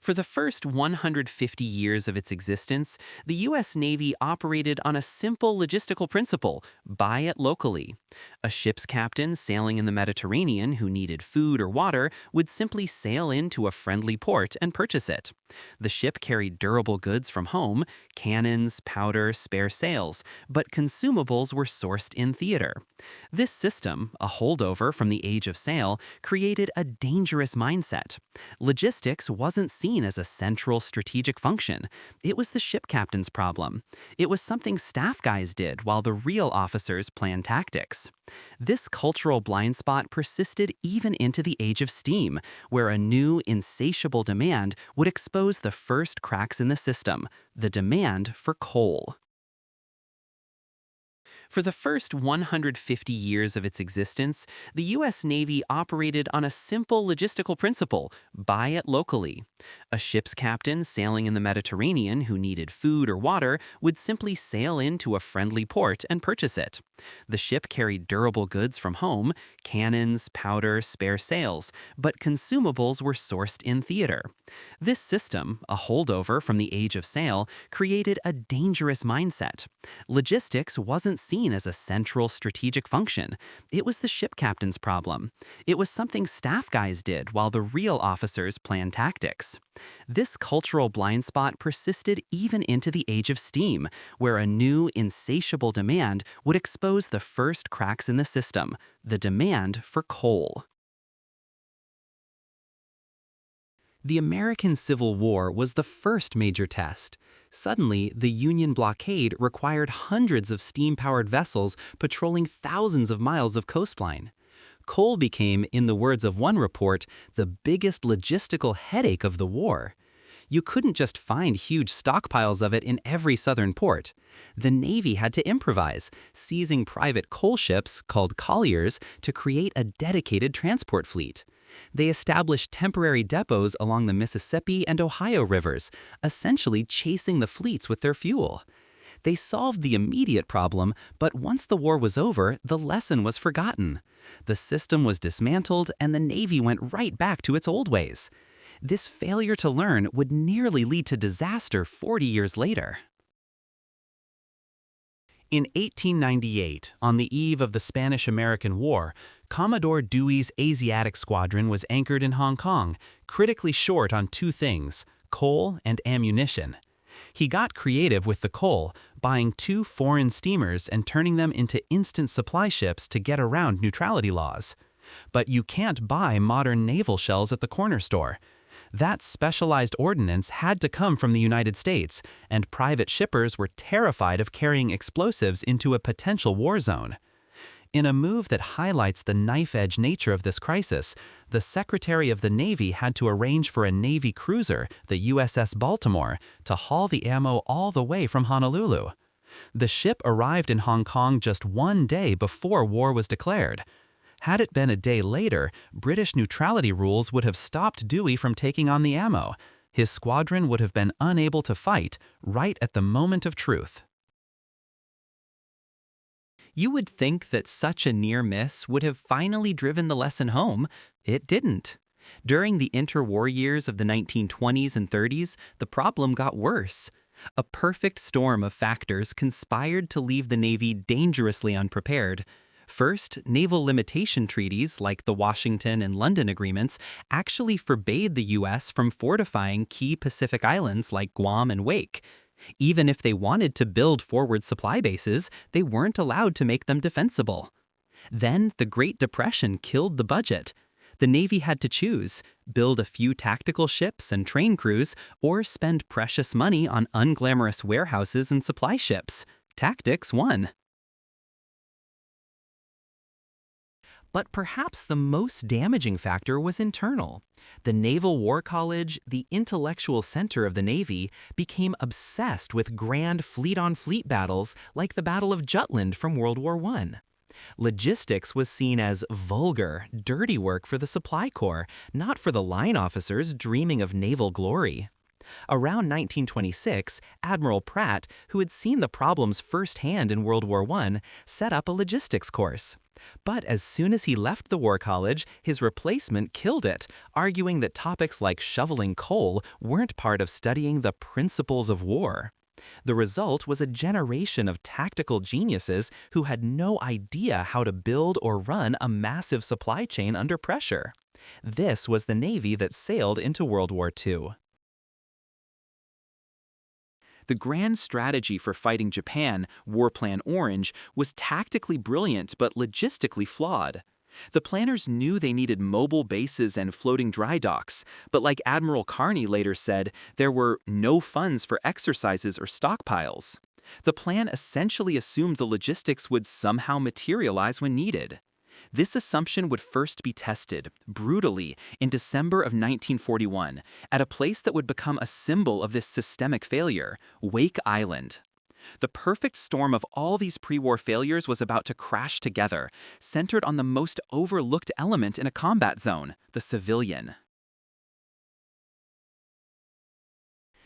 For the first 150 years of its existence, the U.S. Navy operated on a simple logistical principle: buy it locally. A ship's captain sailing in the Mediterranean who needed food or water would simply sail into a friendly port and purchase it. The ship carried durable goods from home: cannons, powder, spare sails, but consumables were sourced in theater. This system, a holdover from the age of sail, created a dangerous mindset. Logistics wasn't seen as a central strategic function. It was the ship captain's problem. It was something staff guys did while the real officers planned tactics. This cultural blind spot persisted even into the age of steam, where a new, insatiable demand would expose the first cracks in the system: the demand for coal. For the first 150 years of its existence, the U.S. Navy operated on a simple logistical principle: buy it locally. A ship's captain sailing in the Mediterranean who needed food or water would simply sail into a friendly port and purchase it. The ship carried durable goods from home: cannons, powder, spare sails, but consumables were sourced in theater. This system, a holdover from the age of sail, created a dangerous mindset. Logistics wasn't seen as a central strategic function. It was the ship captain's problem. It was something staff guys did while the real officers planned tactics. This cultural blind spot persisted even into the age of steam, where a new, insatiable demand would expose the first cracks in the system: the demand for coal. The American Civil War was the first major test. Suddenly, the Union blockade required hundreds of steam-powered vessels patrolling thousands of miles of coastline. Coal became, in the words of one report, the biggest logistical headache of the war. You couldn't just find huge stockpiles of it in every southern port. The Navy had to improvise, seizing private coal ships, called colliers, to create a dedicated transport fleet. They established temporary depots along the Mississippi and Ohio rivers, essentially chasing the fleets with their fuel. They solved the immediate problem, but once the war was over, the lesson was forgotten. The system was dismantled and the Navy went right back to its old ways. This failure to learn would nearly lead to disaster 40 years later. In 1898, on the eve of the Spanish-American War, Commodore Dewey's Asiatic Squadron was anchored in Hong Kong, critically short on two things: coal and ammunition. He got creative with the coal, buying two foreign steamers and turning them into instant supply ships to get around neutrality laws. But you can't buy modern naval shells at the corner store. That specialized ordnance had to come from the United States, and private shippers were terrified of carrying explosives into a potential war zone. In a move that highlights the knife-edge nature of this crisis, the Secretary of the Navy had to arrange for a Navy cruiser, the USS Baltimore, to haul the ammo all the way from Honolulu. The ship arrived in Hong Kong just one day before war was declared. Had it been a day later, British neutrality rules would have stopped Dewey from taking on the ammo. His squadron would have been unable to fight right at the moment of truth. You would think that such a near miss would have finally driven the lesson home. It didn't. During the interwar years of the 1920s and 30s, the problem got worse. A perfect storm of factors conspired to leave the Navy dangerously unprepared. First, naval limitation treaties like the Washington and London agreements actually forbade the U.S. from fortifying key Pacific islands like Guam and Wake. Even if they wanted to build forward supply bases, they weren't allowed to make them defensible. Then the Great Depression killed the budget. The Navy had to choose: build a few tactical ships and train crews, or spend precious money on unglamorous warehouses and supply ships. Tactics won. But perhaps the most damaging factor was internal. The Naval War College, the intellectual center of the Navy, became obsessed with grand fleet-on-fleet battles like the Battle of Jutland from World War I. Logistics was seen as vulgar, dirty work for the supply corps, not for the line officers dreaming of naval glory. Around 1926, Admiral Pratt, who had seen the problems firsthand in World War I, set up a logistics course. But as soon as he left the War College, his replacement killed it, arguing that topics like shoveling coal weren't part of studying the principles of war. The result was a generation of tactical geniuses who had no idea how to build or run a massive supply chain under pressure. This was the Navy that sailed into World War II. The grand strategy for fighting Japan, War Plan Orange, was tactically brilliant but logistically flawed. The planners knew they needed mobile bases and floating dry docks, but like Admiral Carney later said, there were no funds for exercises or stockpiles. The plan essentially assumed the logistics would somehow materialize when needed. This assumption would first be tested, brutally, in December of 1941, at a place that would become a symbol of this systemic failure, Wake Island. The perfect storm of all these pre-war failures was about to crash together, centered on the most overlooked element in a combat zone, the civilian.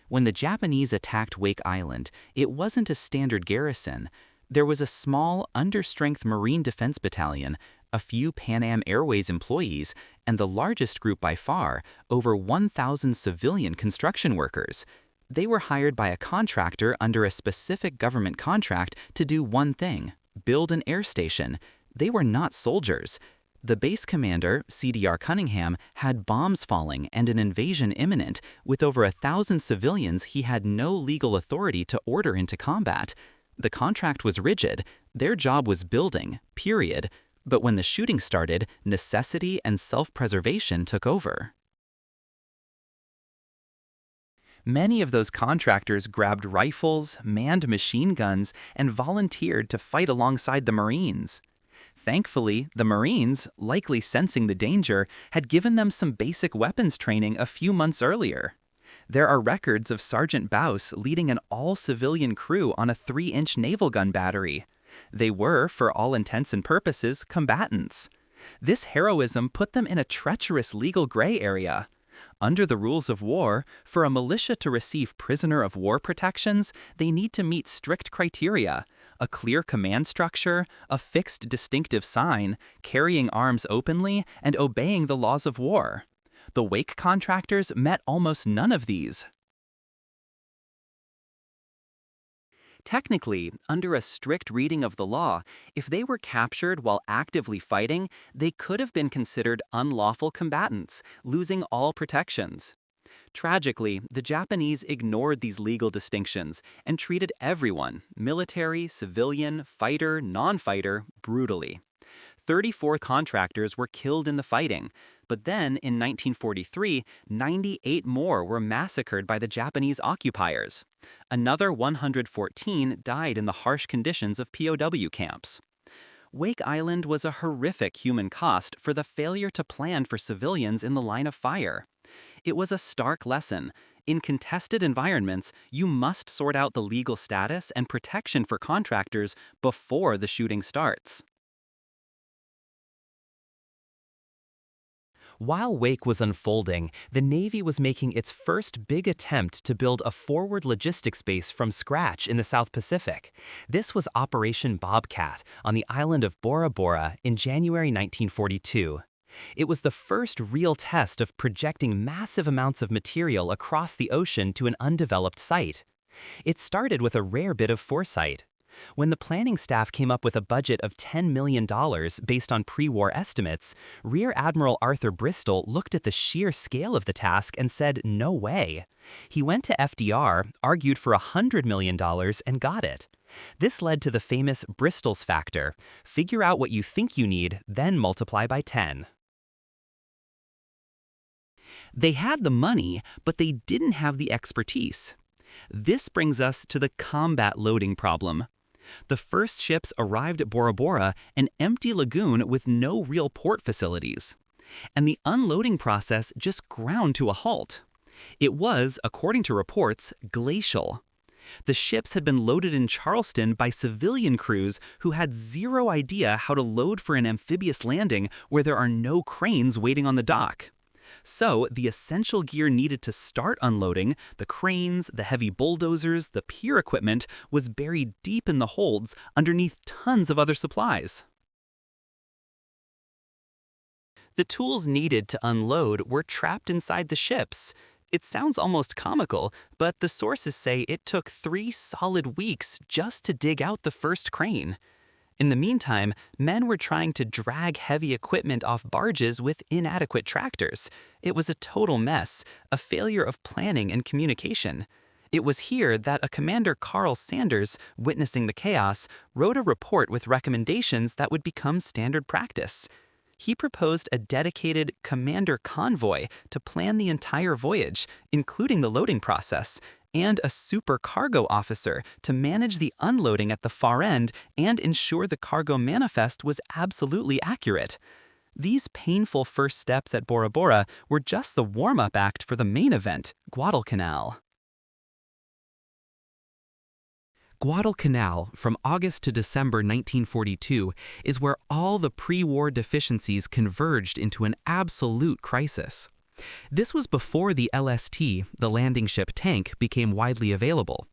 When the Japanese attacked Wake Island, it wasn't a standard garrison. There was a small, understrength Marine Defense Battalion, a few Pan Am Airways employees, and the largest group by far, over 1,000 civilian construction workers. They were hired by a contractor under a specific government contract to do one thing: build an air station. They were not soldiers. The base commander, CDR Cunningham, had bombs falling and an invasion imminent. With over 1,000 civilians, he had no legal authority to order into combat. The contract was rigid. Their job was building, period. But when the shooting started, necessity and self-preservation took over. Many of those contractors grabbed rifles, manned machine guns, and volunteered to fight alongside the Marines. Thankfully, the Marines, likely sensing the danger, had given them some basic weapons training a few months earlier. There are records of Sergeant Baus leading an all-civilian crew on a 3-inch naval gun battery. They were, for all intents and purposes, combatants. This heroism put them in a treacherous legal gray area. Under the rules of war, for a militia to receive prisoner of war protections, they need to meet strict criteria: a clear command structure, a fixed distinctive sign, carrying arms openly, and obeying the laws of war. The Wake contractors met almost none of these. Technically, under a strict reading of the law, if they were captured while actively fighting, they could have been considered unlawful combatants, losing all protections. Tragically, the Japanese ignored these legal distinctions and treated everyone, military, civilian, fighter, non-fighter, brutally. 34 contractors were killed in the fighting, but then in 1943, 98 more were massacred by the Japanese occupiers. Another 114 died in the harsh conditions of POW camps. Wake Island was a horrific human cost for the failure to plan for civilians in the line of fire. It was a stark lesson. In contested environments, you must sort out the legal status and protection for contractors before the shooting starts. While Wake was unfolding, the Navy was making its first big attempt to build a forward logistics base from scratch in the South Pacific. This was Operation Bobcat on the island of Bora Bora in January 1942. It was the first real test of projecting massive amounts of material across the ocean to an undeveloped site. It started with a rare bit of foresight. When the planning staff came up with a budget of $10 million based on pre-war estimates, Rear Admiral Arthur Bristol looked at the sheer scale of the task and said, "No way." He went to FDR, argued for $100 million, and got it. This led to the famous Bristol's factor: figure out what you think you need, then multiply by 10. They had the money, but they didn't have the expertise. This brings us to the combat loading problem. The first ships arrived at Bora Bora, an empty lagoon with no real port facilities. And the unloading process just ground to a halt. It was, according to reports, glacial. The ships had been loaded in Charleston by civilian crews who had zero idea how to load for an amphibious landing where there are no cranes waiting on the dock. So, the essential gear needed to start unloading, the cranes, the heavy bulldozers, the pier equipment, was buried deep in the holds underneath tons of other supplies. The tools needed to unload were trapped inside the ships. It sounds almost comical, but the sources say it took 3 solid weeks just to dig out the first crane. In the meantime, men were trying to drag heavy equipment off barges with inadequate tractors. It was a total mess, a failure of planning and communication. It was here that a Commander Carl Sanders, witnessing the chaos, wrote a report with recommendations that would become standard practice. He proposed a dedicated commander convoy to plan the entire voyage, including the loading process, and a supercargo officer to manage the unloading at the far end and ensure the cargo manifest was absolutely accurate. These painful first steps at Bora Bora were just the warm-up act for the main event, Guadalcanal. Guadalcanal, from August to December 1942, is where all the pre-war deficiencies converged into an absolute crisis. This was before the LST, the landing ship tank, became widely available.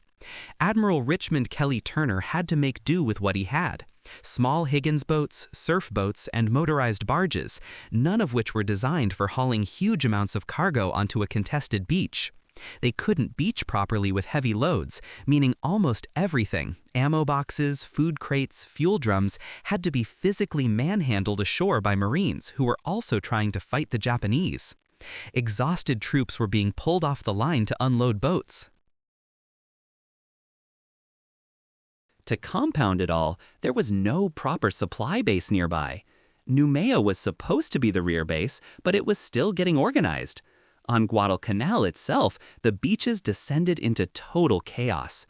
Admiral Richmond Kelly Turner had to make do with what he had: small Higgins boats, surf boats, and motorized barges, none of which were designed for hauling huge amounts of cargo onto a contested beach. They couldn't beach properly with heavy loads, meaning almost everything, ammo boxes, food crates, fuel drums, had to be physically manhandled ashore by Marines who were also trying to fight the Japanese. Exhausted troops were being pulled off the line to unload boats. To compound it all, there was no proper supply base nearby. Noumea was supposed to be the rear base, but it was still getting organized. On Guadalcanal itself, the beaches descended into total chaos.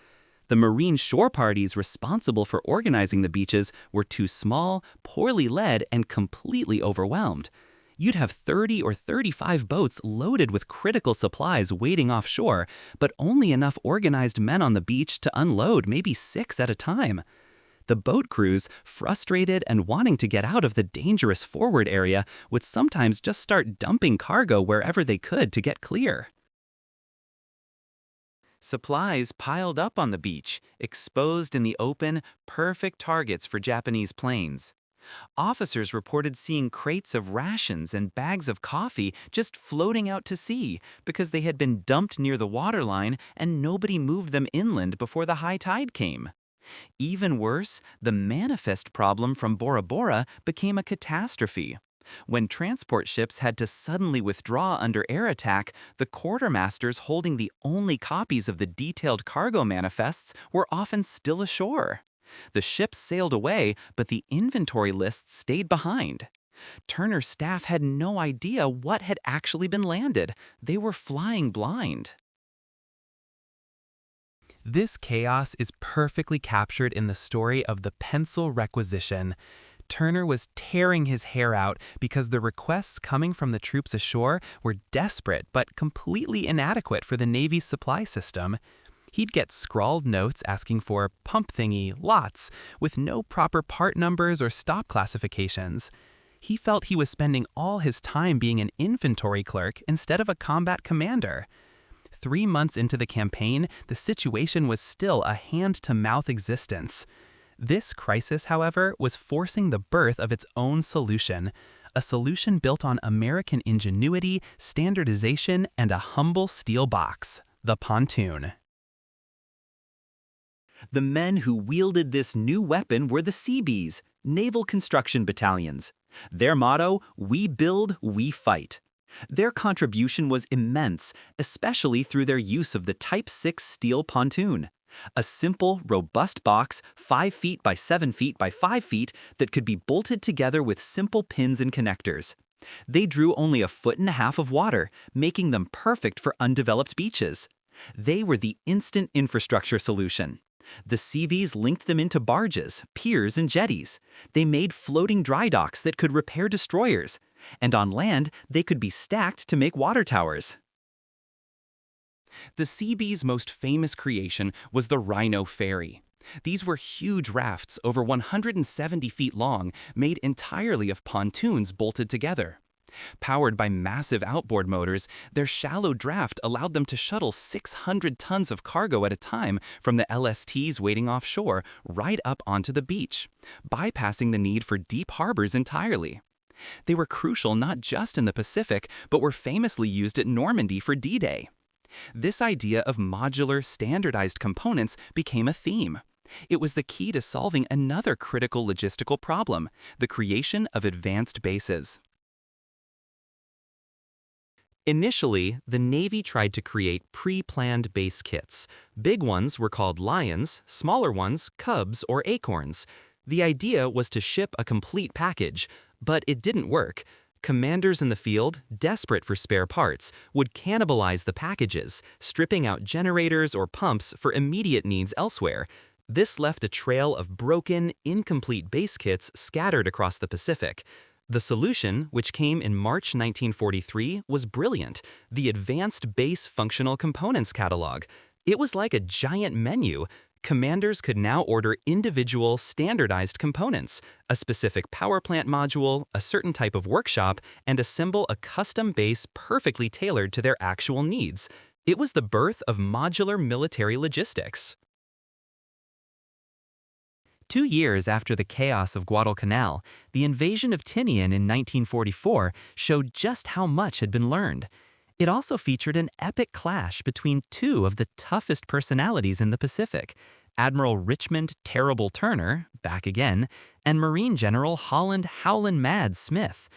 The Marine shore parties responsible for organizing the beaches were too small, poorly led, and completely overwhelmed. You'd have 30 or 35 boats loaded with critical supplies waiting offshore, but only enough organized men on the beach to unload maybe 6 at a time. The boat crews, frustrated and wanting to get out of the dangerous forward area, would sometimes just start dumping cargo wherever they could to get clear. Supplies piled up on the beach, exposed in the open, perfect targets for Japanese planes. Officers reported seeing crates of rations and bags of coffee just floating out to sea because they had been dumped near the waterline and nobody moved them inland before the high tide came. Even worse, the manifest problem from Bora Bora became a catastrophe. When transport ships had to suddenly withdraw under air attack, the quartermasters holding the only copies of the detailed cargo manifests were often still ashore. The ships sailed away, but the inventory lists stayed behind. Turner's staff had no idea what had actually been landed. They were flying blind. This chaos is perfectly captured in the story of the pencil requisition. Turner was tearing his hair out because the requests coming from the troops ashore were desperate but completely inadequate for the Navy's supply system. He'd get scrawled notes asking for pump thingy, lots, with no proper part numbers or stop classifications. He felt he was spending all his time being an inventory clerk instead of a combat commander. 3 months into the campaign, the situation was still a hand-to-mouth existence. This crisis, however, was forcing the birth of its own solution, a solution built on American ingenuity, standardization, and a humble steel box: the pontoon. The men who wielded this new weapon were the Seabees, naval construction battalions. Their motto: "We build, we fight." Their contribution was immense, especially through their use of the Type 6 steel pontoon. A simple, robust box, 5 feet by 7 feet by 5 feet, that could be bolted together with simple pins and connectors. They drew only 1.5 feet of water, making them perfect for undeveloped beaches. They were the instant infrastructure solution. The Seabees linked them into barges, piers, and jetties. They made floating dry docks that could repair destroyers. And on land, they could be stacked to make water towers. The Seabees' most famous creation was the Rhino Ferry. These were huge rafts over 170 feet long, made entirely of pontoons bolted together. Powered by massive outboard motors, their shallow draft allowed them to shuttle 600 tons of cargo at a time from the LSTs waiting offshore right up onto the beach, bypassing the need for deep harbors entirely. They were crucial not just in the Pacific, but were famously used at Normandy for D-Day. This idea of modular, standardized components became a theme. It was the key to solving another critical logistical problem, the creation of advanced bases. Initially, the Navy tried to create pre-planned base kits. Big ones were called Lions, smaller ones Cubs or Acorns. The idea was to ship a complete package, but it didn't work. Commanders in the field, desperate for spare parts, would cannibalize the packages, stripping out generators or pumps for immediate needs elsewhere. This left a trail of broken, incomplete base kits scattered across the Pacific. The solution, which came in March 1943, was brilliant: the Advanced Base Functional Components Catalog. It was like a giant menu. Commanders could now order individual, standardized components, a specific power plant module, a certain type of workshop, and assemble a custom base perfectly tailored to their actual needs. It was the birth of modular military logistics. 2 years after the chaos of Guadalcanal, the invasion of Tinian in 1944 showed just how much had been learned. It also featured an epic clash between two of the toughest personalities in the Pacific: Admiral Richmond "Terrible" Turner, back again, and Marine General Holland "Howlin' Mad" Smith.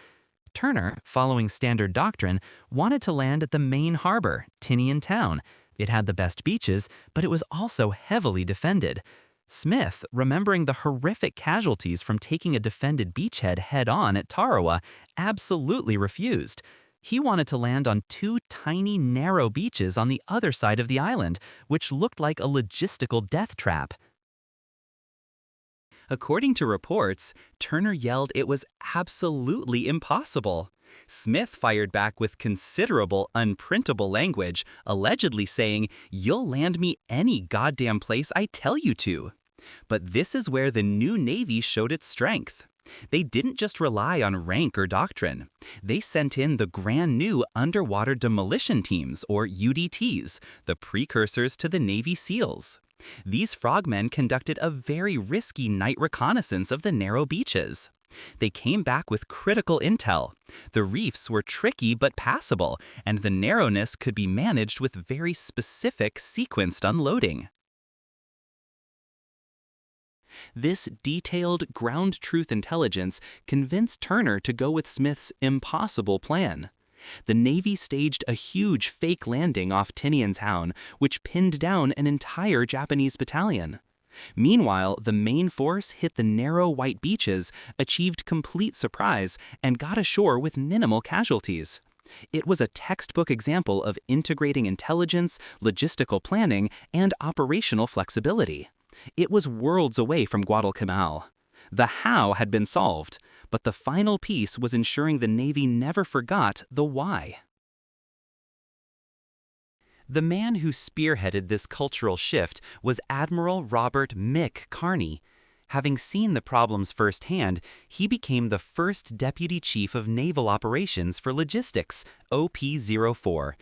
Turner, following standard doctrine, wanted to land at the main harbor, Tinian Town. It had the best beaches, but it was also heavily defended. Smith, remembering the horrific casualties from taking a defended beachhead head-on at Tarawa, absolutely refused. He wanted to land on two tiny, narrow beaches on the other side of the island, which looked like a logistical death trap. According to reports, Turner yelled it was absolutely impossible. Smith fired back with considerable, unprintable language, allegedly saying, "You'll land me any goddamn place I tell you to." But this is where the new Navy showed its strength. They didn't just rely on rank or doctrine. They sent in the brand new Underwater Demolition Teams, or UDTs, the precursors to the Navy SEALs. These frogmen conducted a very risky night reconnaissance of the narrow beaches. They came back with critical intel. The reefs were tricky but passable, and the narrowness could be managed with very specific sequenced unloading. This detailed, ground truth intelligence convinced Turner to go with Smith's impossible plan. The Navy staged a huge fake landing off Tinian Town, which pinned down an entire Japanese battalion. Meanwhile, the main force hit the narrow white beaches, achieved complete surprise, and got ashore with minimal casualties. It was a textbook example of integrating intelligence, logistical planning, and operational flexibility. It was worlds away from Guadalcanal. The how had been solved, but the final piece was ensuring the Navy never forgot the why. The man who spearheaded this cultural shift was Admiral Robert "Mick" Carney. Having seen the problems firsthand, he became the first Deputy Chief of Naval Operations for Logistics, OP-04.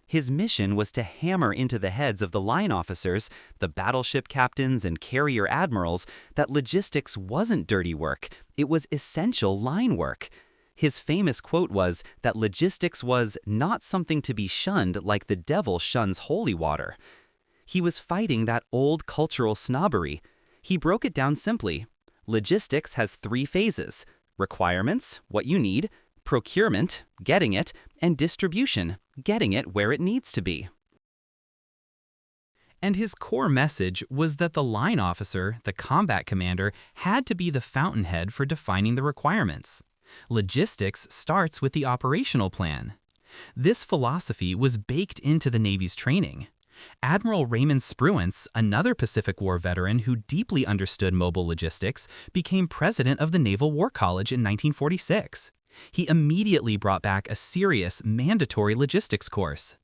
His mission was to hammer into the heads of the line officers, the battleship captains and carrier admirals, that logistics wasn't dirty work, it was essential line work. His famous quote was that logistics was not something to be shunned like the devil shuns holy water. He was fighting that old cultural snobbery. He broke it down simply. Logistics has 3 phases: requirements, what you need; procurement, getting it; and distribution, getting it where it needs to be. And his core message was that the line officer, the combat commander, had to be the fountainhead for defining the requirements. Logistics starts with the operational plan. This philosophy was baked into the Navy's training. Admiral Raymond Spruance, another Pacific War veteran who deeply understood mobile logistics, became president of the Naval War College in 1946. He immediately brought back a serious, mandatory logistics course.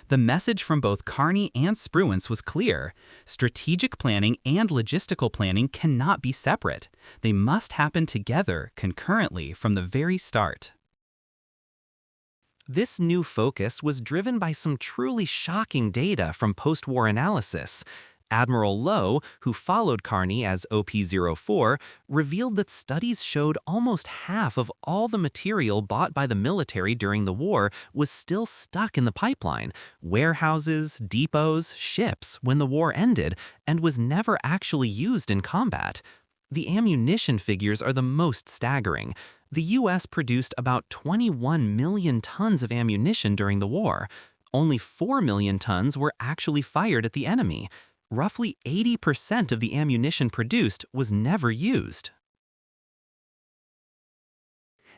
The message from both Carney and Spruance was clear: strategic planning and logistical planning cannot be separate. They must happen together, concurrently, from the very start. This new focus was driven by some truly shocking data from post-war analysis. Admiral Lowe, who followed Carney as OP-04, revealed that studies showed almost half of all the material bought by the military during the war was still stuck in the pipeline, warehouses, depots, ships, when the war ended, and was never actually used in combat. The ammunition figures are the most staggering. The US produced about 21 million tons of ammunition during the war. Only 4 million tons were actually fired at the enemy. Roughly 80% of the ammunition produced was never used.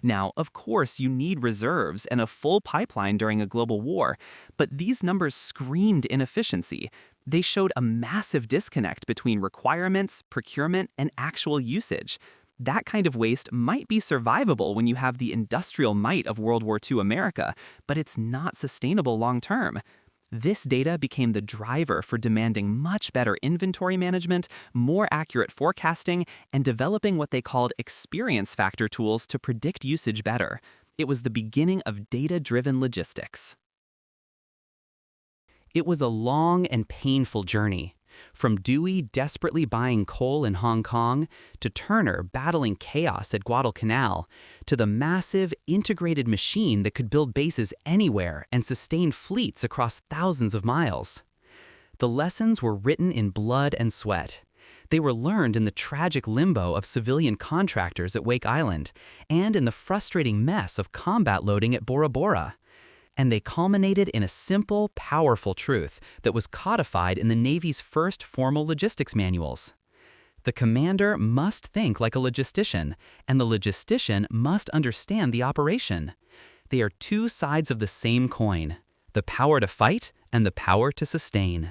Now, of course, you need reserves and a full pipeline during a global war, but these numbers screamed inefficiency. They showed a massive disconnect between requirements, procurement, and actual usage. That kind of waste might be survivable when you have the industrial might of World War II America, but it's not sustainable long term. This data became the driver for demanding much better inventory management, more accurate forecasting, and developing what they called experience factor tools to predict usage better. It was the beginning of data-driven logistics. It was a long and painful journey. From Dewey desperately buying coal in Hong Kong, to Turner battling chaos at Guadalcanal, to the massive, integrated machine that could build bases anywhere and sustain fleets across thousands of miles. The lessons were written in blood and sweat. They were learned in the tragic limbo of civilian contractors at Wake Island, and in the frustrating mess of combat loading at Bora Bora. And they culminated in a simple, powerful truth that was codified in the Navy's first formal logistics manuals. The commander must think like a logistician, and the logistician must understand the operation. They are two sides of the same coin, the power to fight and the power to sustain.